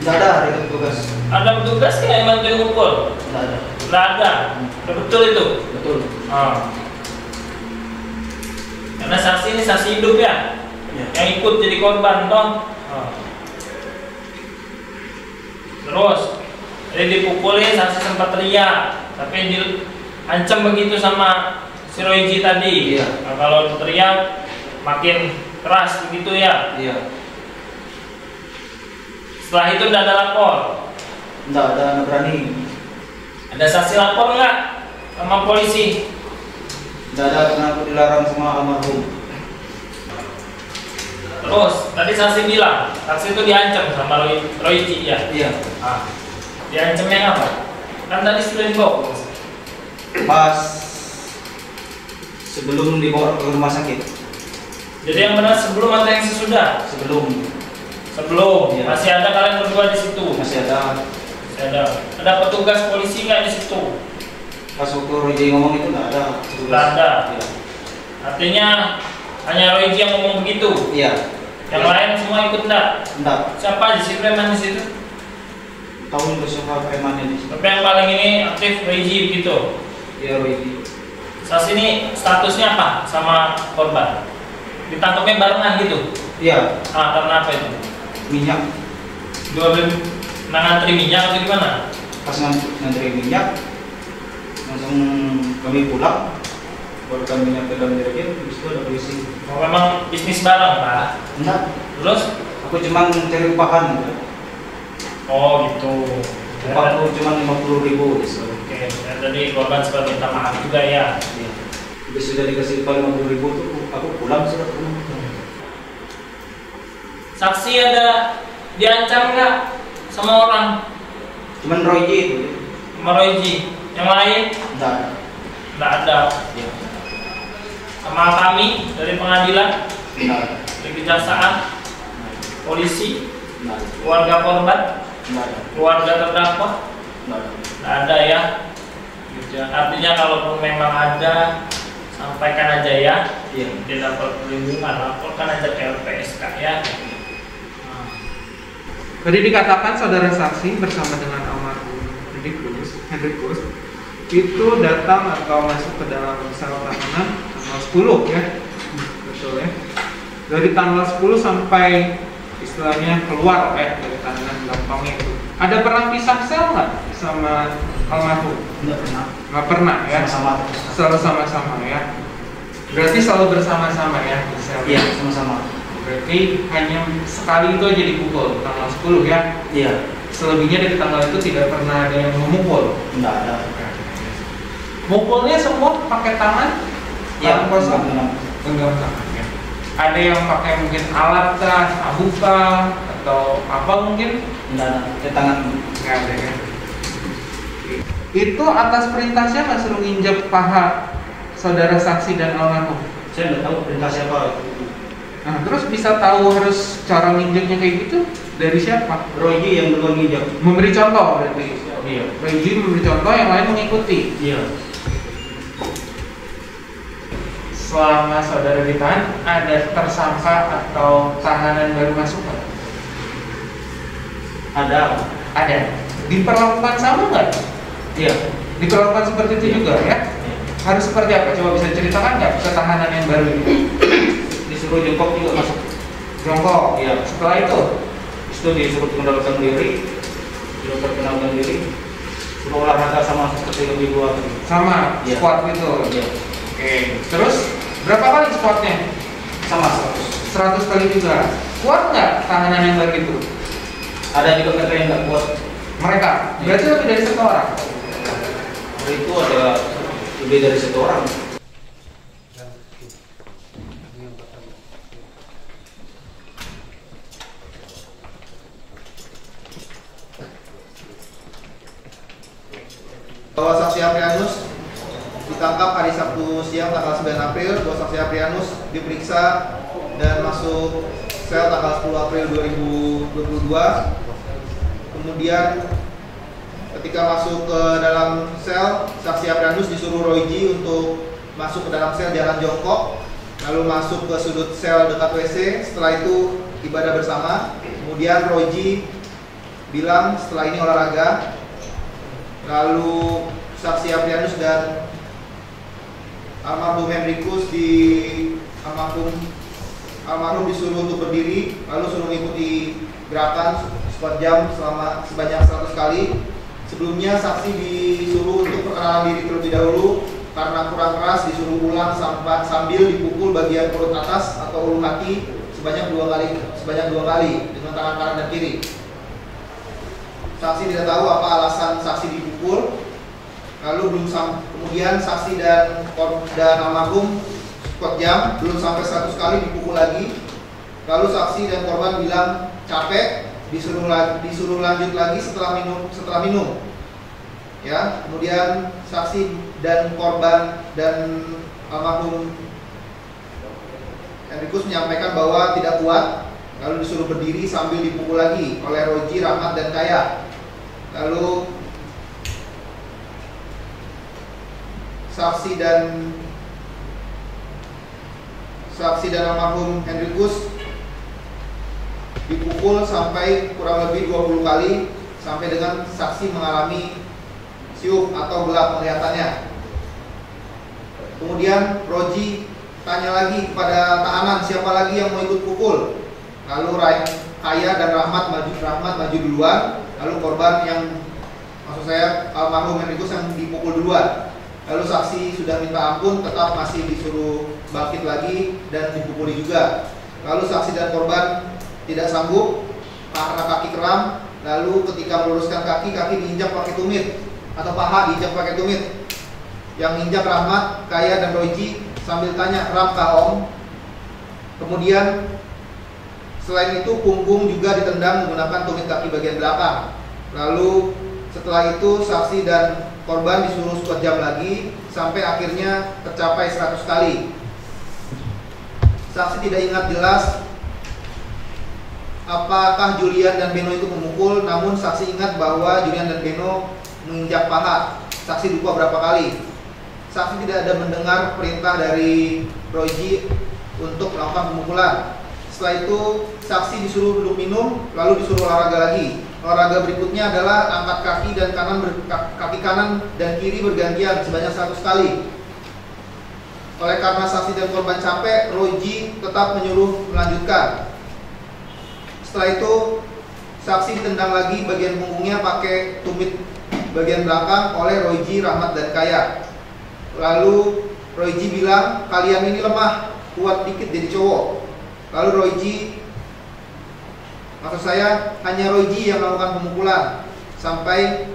Nggak ada hari itu petugas. Ada petugas nggak yang bantuin pukul? Nggak ada. Nggak ada. Betul itu. Betul. Karena saksi ini saksi hidup ya, yang ikut jadi korban toh. Terus, jadi dipukulin saksi sempat teriak, tapi diancam begitu sama si Roy J tadi. Iya. Nah, kalau teriak makin keras begitu ya. Iya. Setelah itu udah ada lapor. Nggak ada anak berani. Ada saksi lapor nggak sama polisi? Nggak ada karena aku dilarang sama almarhum. Terus tadi saksi bilang saksi itu diancam sama Roy J ya. Iya. Diancamnya apa? Kan tadi sudah dibawa. Pas sebelum dibawa ke rumah sakit. Jadi yang benar sebelum atau yang sesudah? Sebelum. Iya. Masih ada kalian berdua di situ. Masih ada. Ada petugas polisi nggak di situ? Pas waktu Roy J ngomong itu nggak ada. Nggak ada. Iya. Artinya hanya Roy J yang ngomong begitu. Iya. Yang lain semua ikut nggak? Nggak. Siapa aja si preman di situ? Tahu itu siapa premannya di situ. Tapi yang paling ini aktif Roy J gitu. Iya Roy J. Saat ini statusnya apa sama korban? Ditangkapnya barengan gitu? Iya. Karena apa itu? Minyak. Dua ngantri minyak atau gimana? Pas ngantri minyak langsung kami pulang, baru kami minyak ke dalam jerigen, habis itu ada polisi. Memang bisnis bareng Pak. Enggak. Terus Aku Aku cuma cari upahan. Oh gitu. Upahku cuma 50.000. Oke, jadi korban sempat minta maaf juga ya. Iya. Habis sudah dikasih upah 50.000 tuh aku pulang sudah. Saksi ada diancam nggak sama orang? Cuman Roy itu. Sama Royji. Yang lain? Enggak. Nggak ada. Iya. Sama kami dari pengadilan, Enggak. dari kejaksaan, polisi, Enggak. keluarga korban, Enggak. keluarga terdakwa, Enggak. nggak ada ya. Gitu. Artinya kalaupun memang ada, sampaikan aja ya. Iya. Dia dapat perlindungan, laporkan aja ke LPSK ya. Tadi dikatakan saudara saksi bersama dengan almarhum Hendrikus itu datang atau masuk ke dalam sel tahanan tanggal 10 ya, betul ya. Dari tanggal 10 sampai istilahnya keluar ya dari tahanan gampangnya itu. Ada pernah pisah sel nggak sama almarhum? Enggak pernah. Nggak pernah ya. Sama-sama. Selalu sama-sama ya. Berarti selalu bersama-sama ya di sel. Iya, sama-sama. Berarti hanya sekali itu aja dipukul tanggal 10 ya. Iya. Selebihnya dari tanggal itu tidak pernah ada yang memukul. Enggak ada. Mukulnya semua pakai tangan? Iya, Tangan kosong? genggam. Tangan ya. Ada yang pakai mungkin alat kah, sabuk kah, atau apa mungkin? Enggak ada. Ke tangan. Nggak ada ya. Itu atas perintah siapa suruh nginjak paha saudara saksi dan almarhum? Saya enggak tahu perintah siapa. Nah, terus bisa tahu harus cara nginjaknya kayak gitu dari siapa? Royji yang duluan nginjak. Memberi contoh berarti. Iya. Royji memberi contoh, yang lain mengikuti. Iya. Selama saudara ditahan, ada tersangka atau tahanan baru masuk nggak? Ada. Ada. Diperlakukan sama nggak? Iya. Diperlakukan seperti itu juga ya? Iya. Harus seperti apa? Coba bisa ceritakan nggak ke tahanan yang baru ini? Disuruh jongkok juga masuk. Jongkok. Iya. Setelah itu, Disuruh mengendalikan diri, disuruh perkenalkan diri, suruh olahraga sama seperti lebih luar. sama Iya. squat itu. Iya. Oke. Terus berapa kali squatnya? Sama 100 kali juga. Kuat nggak tahanan yang baru itu? ada juga mereka yang nggak kuat. Mereka. Berarti lebih dari satu orang. Hari itu ada lebih dari 1 orang. Bahwa saksi Aprianus ditangkap hari Sabtu siang tanggal 9 April. Bahwa saksi Aprianus diperiksa dan masuk sel tanggal 10 April 2022. Kemudian ketika masuk ke dalam sel, saksi Aprianus disuruh Royji untuk masuk ke dalam sel jalan jongkok, lalu masuk ke sudut sel dekat WC. Setelah itu ibadah bersama. Kemudian Royji bilang setelah ini olahraga. Lalu saksi Aprianus dan almarhum Hendrikus almarhum disuruh untuk berdiri, lalu suruh mengikuti gerakan squat jam sebanyak 100 kali. Sebelumnya saksi disuruh untuk perkenalan diri terlebih dahulu karena kurang keras, disuruh ulang sambil dipukul bagian perut atas atau ulu hati sebanyak dua kali dengan tangan kanan dan kiri. Saksi tidak tahu apa alasan saksi dipukul. Lalu kemudian saksi dan almarhum squat jam belum sampai 100 kali dipukul lagi. Lalu saksi dan korban bilang capek, disuruh lanjut lagi setelah minum. Ya, kemudian saksi dan korban dan almarhum Hendrikus menyampaikan bahwa tidak kuat, lalu disuruh berdiri sambil dipukul lagi oleh Royji, Rahmat, dan Kaya. Lalu saksi dan almarhum Hendrikus dipukul sampai kurang lebih 20 kali sampai dengan saksi mengalami siup atau gelap penglihatannya. Kemudian Royji tanya lagi kepada tahanan siapa lagi yang mau ikut pukul. Lalu Kaya dan Rahmat maju duluan. Lalu korban almarhum Hendrikus yang dipukul duluan. Lalu saksi sudah minta ampun, tetap masih disuruh bangkit lagi dan dipukuli juga. Lalu saksi dan korban tidak sanggup karena kaki kram. Lalu ketika meluruskan kaki diinjak pakai tumit atau paha diinjak pakai tumit. Yang injak Rahmat, Kaya, dan Roji sambil tanya, "Ram kah Om?" Kemudian selain itu punggung juga ditendang menggunakan tumit kaki bagian belakang. Lalu setelah itu saksi dan korban disuruh squat jam lagi sampai akhirnya tercapai 100 kali. Saksi tidak ingat jelas apakah Julian dan Beno itu memukul, namun saksi ingat bahwa Julian dan Beno menginjak paha. Saksi lupa berapa kali. Saksi tidak ada mendengar perintah dari Roji untuk melakukan pemukulan. Setelah itu saksi disuruh duduk minum, lalu disuruh olahraga lagi. Olahraga berikutnya adalah angkat kaki dan kaki kanan dan kiri bergantian sebanyak 100 kali. Oleh karena saksi dan korban capek, Roji tetap menyuruh melanjutkan. Setelah itu saksi ditendang lagi bagian punggungnya pakai tumit bagian belakang oleh Roji, Rahmat, dan Kaya. Lalu Roji bilang, "Kalian ini lemah, kuat dikit jadi cowok." Lalu hanya Roji yang melakukan pemukulan sampai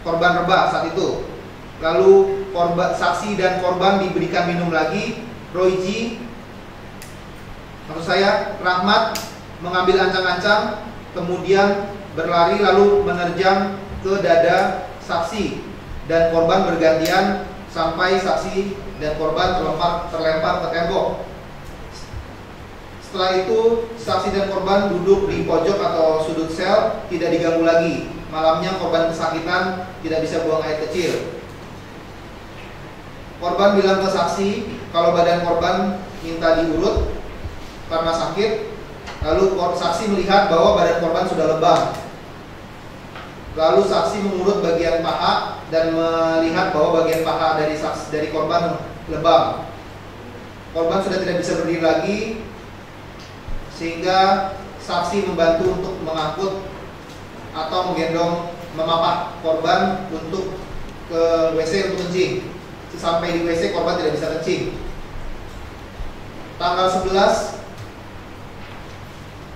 korban rebah saat itu. Lalu saksi dan korban diberikan minum lagi. Rahmat mengambil ancang-ancang, kemudian berlari lalu menerjang ke dada saksi dan korban bergantian sampai saksi dan korban terlempar ke tembok. Setelah itu saksi dan korban duduk di pojok atau sudut sel, tidak diganggu lagi. Malamnya korban kesakitan, tidak bisa buang air kecil. Korban bilang ke saksi kalau badan korban minta diurut karena sakit. Lalu saksi melihat bahwa badan korban sudah lebam. Lalu saksi mengurut bagian paha dan melihat bahwa bagian paha dari korban lebam. Korban sudah tidak bisa berdiri lagi, sehingga saksi membantu untuk mengangkut atau menggendong memapah korban untuk ke WC untuk kencing. Sampai di WC korban tidak bisa kencing. Tanggal 11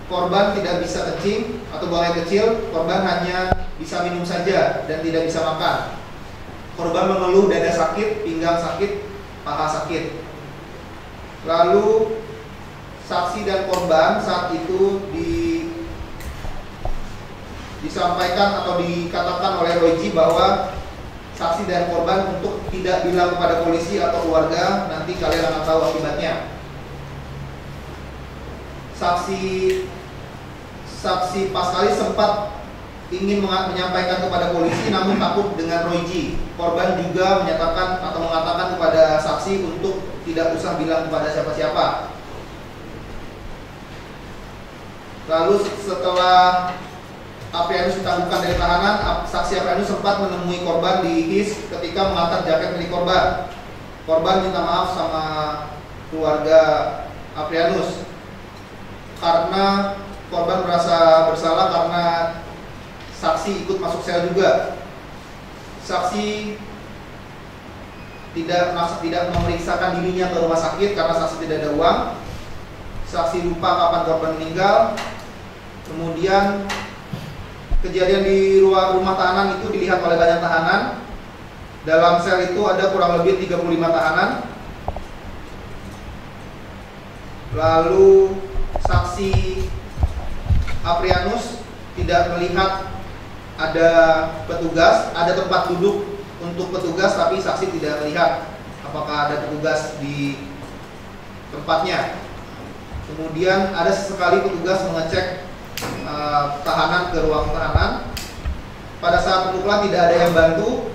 korban tidak bisa kencing atau buang air kecil, korban hanya bisa minum saja dan tidak bisa makan. Korban mengeluh dada sakit, pinggang sakit, paha sakit. Lalu saksi dan korban saat itu disampaikan atau dikatakan oleh Roji bahwa saksi dan korban untuk tidak bilang kepada polisi atau keluarga, nanti kalian akan tahu akibatnya. Saksi pas kali sempat ingin menyampaikan kepada polisi, namun takut dengan Roji. Korban juga menyatakan atau mengatakan kepada saksi untuk tidak usah bilang kepada siapa-siapa. Lalu setelah Aprianus ditangguhkan dari tahanan, saksi Aprianus sempat menemui korban di HIS ketika mengantar jaket milik korban. Korban minta maaf sama keluarga Aprianus karena korban merasa bersalah karena saksi ikut masuk sel juga. Saksi tidak memeriksakan dirinya ke rumah sakit karena saksi tidak ada uang. Saksi lupa kapan korban meninggal. Kemudian kejadian di rumah tahanan itu dilihat oleh banyak tahanan. Dalam sel itu ada kurang lebih 35 tahanan. Lalu saksi Aprianus tidak melihat ada petugas, ada tempat duduk untuk petugas, tapi saksi tidak melihat apakah ada petugas di tempatnya. Kemudian ada sesekali petugas mengecek tahanan ke ruang tahanan. Pada saat pemukulan tidak ada yang bantu.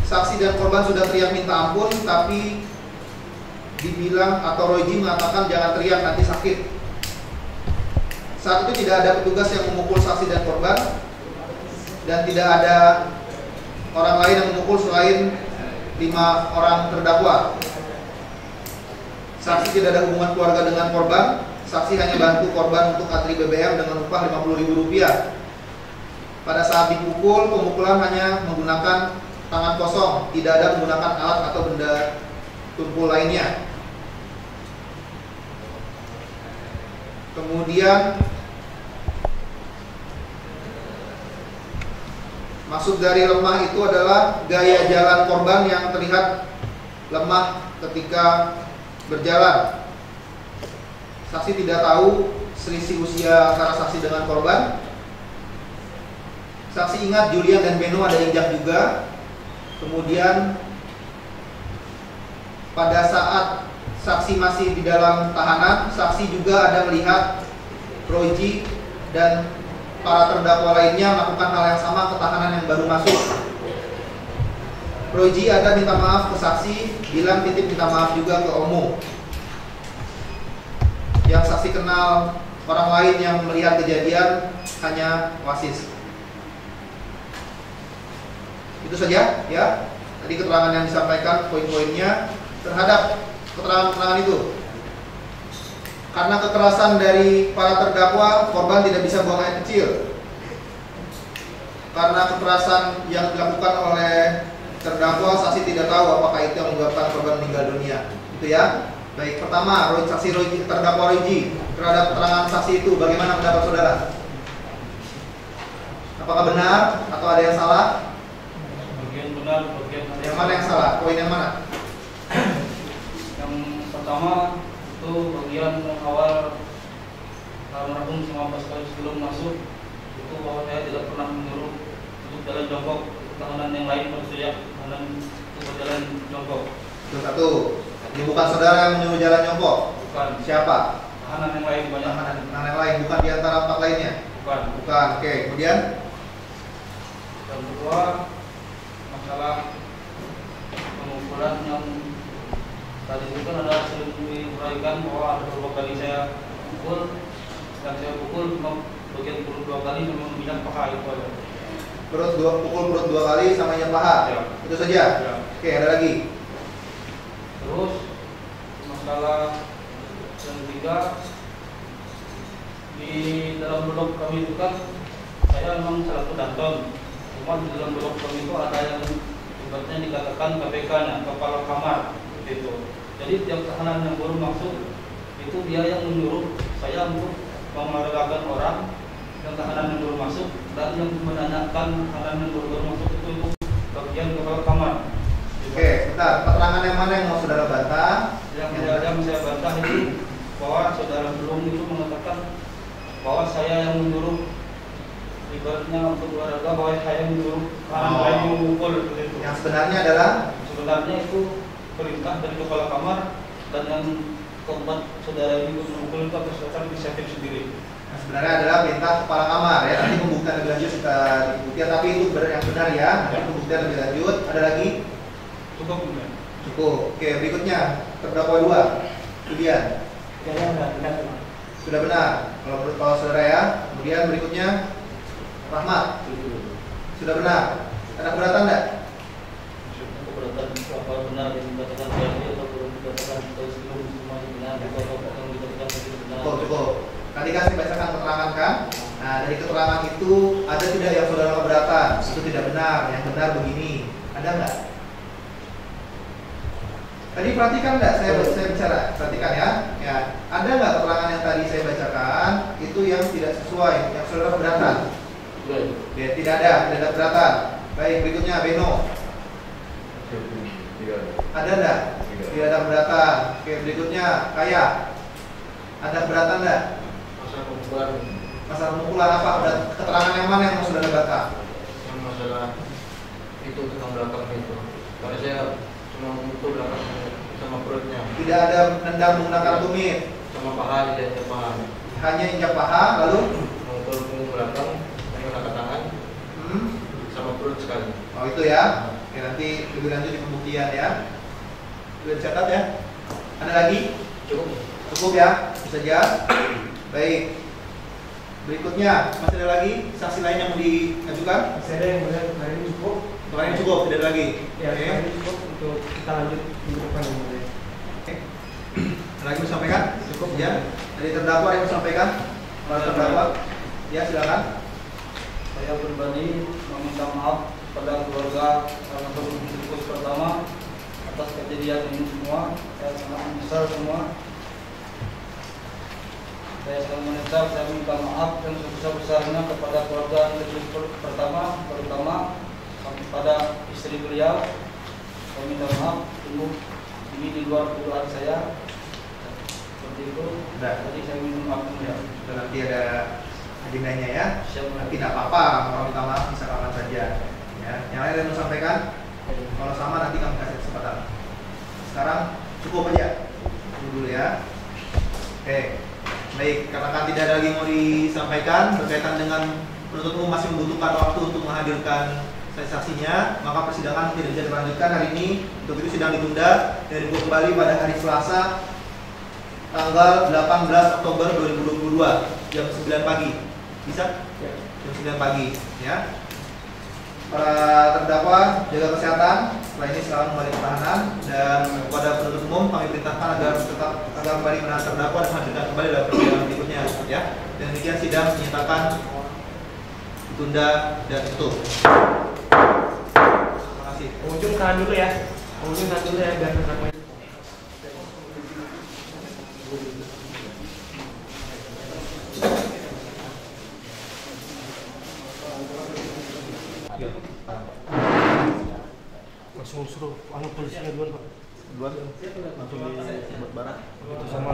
Saksi dan korban sudah teriak minta ampun, tapi dibilang atau Roji mengatakan jangan teriak nanti sakit. Saat itu tidak ada petugas yang memukul saksi dan korban, dan tidak ada orang lain yang memukul selain 5 orang terdakwa. Saksi tidak ada hubungan keluarga dengan korban. Saksi hanya bantu korban untuk antri BBM dengan upah Rp50.000. Pada saat dipukul, pemukulan hanya menggunakan tangan kosong, tidak ada menggunakan alat atau benda tumpul lainnya. Kemudian Maksud dari lemah itu adalah gaya jalan korban yang terlihat lemah ketika berjalan. Saksi tidak tahu selisih usia antara saksi dengan korban. Saksi ingat Julian dan Beno ada injak juga. Kemudian pada saat saksi masih di dalam tahanan, saksi juga ada melihat Royji dan para terdakwa lainnya melakukan hal yang sama ke tahanan yang baru masuk. Royji ada minta maaf ke saksi, bilang titip minta maaf juga ke Omo. Yang saksi kenal orang lain yang melihat kejadian hanya Wasis. Itu saja ya. Tadi keterangan yang disampaikan, poin-poinnya terhadap keterangan-keterangan itu. Karena kekerasan dari para terdakwa, korban tidak bisa buang air kecil. Karena kekerasan yang dilakukan oleh terdakwa, saksi tidak tahu apakah itu yang menyebabkan korban meninggal dunia. Itu ya. Baik, pertama, saksi Royji, terdakwa Royji terhadap keterangan saksi itu, bagaimana pendapat saudara? Apakah benar atau ada yang salah? Bagian benar, bagian Yang mana yang salah? Poin yang mana? Yang pertama itu bagian awal almarhum 15 kali sebelum masuk itu bahwa saya tidak pernah menyuruh untuk jalan jongkok. Tahanan yang lain maksudnya tahanan itu berjalan jongkok. Itu satu. Ini bukan saudara yang menyuruh jalan jongkok. Bukan. Siapa? Tahanan yang lain banyak. Tahanan yang lain, bukan di antara 4 lainnya. Bukan. Bukan. Oke. Kemudian Yang kedua masalah pemukulan yang tadi itu kan ada sering diuraikan bahwa ada beberapa kali saya pukul dan saya pukul cuma bagian perut 2 kali memang minyak paha itu aja. pukul perut 2 kali sama injak paha. Ya. Itu saja. Ya. Oke, ada lagi. Terus masalah yang ketiga di dalam blog kami itu kan saya memang selaku danton, cuma di dalam blog kami itu ada yang ibaratnya dikatakan KPK-nya, kepala kamar gitu. Jadi tiap tahanan yang baru masuk itu dia yang menyuruh saya untuk memeragakan orang yang tahanan yang baru masuk dan yang menanyakan tahanan yang baru masuk itu bagian kepala kamar. Oke, bentar. Keterangan yang mana yang mau saudara bantah? Yang saya bantah itu bahwa saudara belum itu mengatakan bahwa saya yang menyuruh ibaratnya untuk olahraga bahwa saya yang menyuruh orang lain mengumpul itu. Yang sebenarnya adalah Sebenarnya itu perintah dari kepala kamar dan yang keempat saudara ini mengumpul itu atas dasar inisiatif sendiri. sebenarnya adalah perintah kepala kamar ya. Nanti pembuktian lebih lanjut kita dibuktikan, tapi itu yang benar ya. Nanti pembuktian lebih lanjut. Ada lagi? Cukup benar. Cukup. Oke, berikutnya terdakwa 2. Kemudian sudah benar. Kalau menurut kepala saudara ya. Kemudian berikutnya Rahmat. Sudah benar. Ada keberatan enggak? Keberatan apa benar yang dikatakan tadi atau belum dikatakan sebelum semuanya benar atau yang dikatakan tadi benar. Cukup. Tadi kan saya bacakan keterangan kan. Nah, dari keterangan itu ada tidak yang saudara keberatan? Itu tidak benar. Yang benar begini. Ada enggak? Tadi perhatikan enggak saya bicara? Perhatikan ya. Ya, ada enggak keterangan yang tadi saya bacakan itu yang tidak sesuai, yang saudara keberatan? Ya, tidak ada keberatan. Baik, berikutnya Beno. Ada enggak? Tidak ada keberatan. Oke, berikutnya Kaya. Ada keberatan enggak? Masalah pemukulan apa? Keterangan yang mana yang mau saudara bantah? Yang masalah itu tukang belakang itu. Karena saya cuma memukul belakang sama perutnya. Tidak ada nendang menggunakan tumit. Sama paha tidak ada paha. Hanya injak paha, lalu Memukul punggung belakang, menggunakan tangan, sama perut sekali. oh itu ya. Oke, nanti lebih lanjut di pembuktian ya. Sudah dicatat ya. Ada lagi? Cukup. Cukup ya. Bisa saja. Baik. Berikutnya masih ada lagi saksi lain yang mau diajukan? Masih ada yang boleh hari ini cukup. Untuk hari ini cukup, tidak ada lagi. Ya, Oke. hari ini cukup untuk kita lanjut minggu depan yang boleh. Oke. Ada lagi mau disampaikan? Cukup ya. Dari terdakwa ada yang mau disampaikan? Para terdakwa. Ya, silakan. Saya pribadi meminta maaf pada keluarga almarhum Tikus pertama atas kejadian ini semua. Saya sangat menyesal semua. Saya sangat menyesal. Saya minta maaf yang sebesar-besarnya kepada keluarga Tikus pertama, terutama pada istri beliau, saya minta maaf, ini di luar dugaan saya. Seperti itu. Jadi saya minta maaf ya. Nanti ada agendanya ya. Siap. Tapi tidak apa-apa, kalau minta maaf bisa kapan saja. Ya, yang lain yang mau sampaikan. Kalau sama nanti kami kasih kesempatan. Sekarang cukup aja dulu ya. Oke, baik. Karena kan tidak ada lagi yang mau disampaikan berkaitan dengan penuntut umum masih membutuhkan waktu untuk menghadirkan saksinya, maka persidangan tidak bisa dilanjutkan hari ini. Untuk itu sidang ditunda dan dibuka kembali pada hari Selasa tanggal 18 Oktober 2022 jam 9 pagi. Bisa? Ya. Jam 9 pagi ya. Para terdakwa jaga kesehatan. Setelah ini silakan kembali ke tahanan, dan kepada penuntut umum kami perintahkan agar kembali menahan terdakwa dan menghadirkan kembali dalam persidangan berikutnya ya. Dan demikian sidang dinyatakan ditunda dan tutup. Terima kasih. Pengunjung tahan dulu ya. Pengunjung tahan dulu ya biar terdakwa. Langsung suruh polisinya duluan, Pak. Duluan langsung di barat. Itu sama